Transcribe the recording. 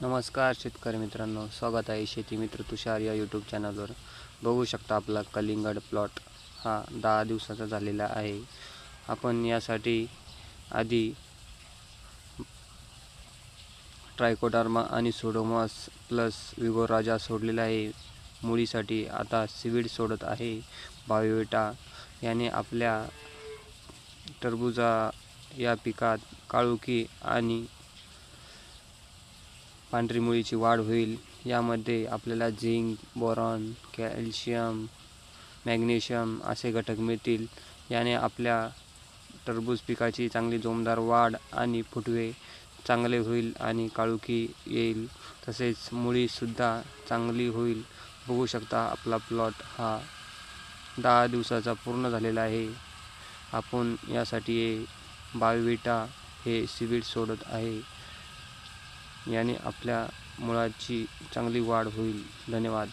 नमस्कार शेतकरी मित्रांनो, स्वागत आहे शेती मित्र तुषार या यूट्यूब चॅनलवर. बघू शकता आपला कलिंगड प्लॉट हा 10 दिवसाचा झालेला आहे. आपण यासाठी आधी ट्रायकोडर्मा आणि सोडोमॉस प्लस विगोराजा सोडलेला आहे. मुळीसाठी आता सीवीड सोडत आहे. बायोविटा याने आपल्या टरबूजा या पिकात काळुकी आणि पांढरी मुळीची वाढ होईल. यामध्ये आपल्याला झिंक, बोरॉन, कॅल्शियम, मॅग्नेशियम असे घटक मिळतील. याने आपल्या टरबूज पिकाची चांगली जोमदार वाढ आणि फुटवे चांगले होईल आणि काळुकी येईल. तसेच मुळीसुद्धा चांगली होईल. बघू शकता आपला प्लॉट हा 10 दिवसाचा पूर्ण झालेला आहे. आपण यासाठी बायोविटा हे सीवीड सोडत आहे. याने आपल्या मुळाची चांगली वाढ होईल. धन्यवाद.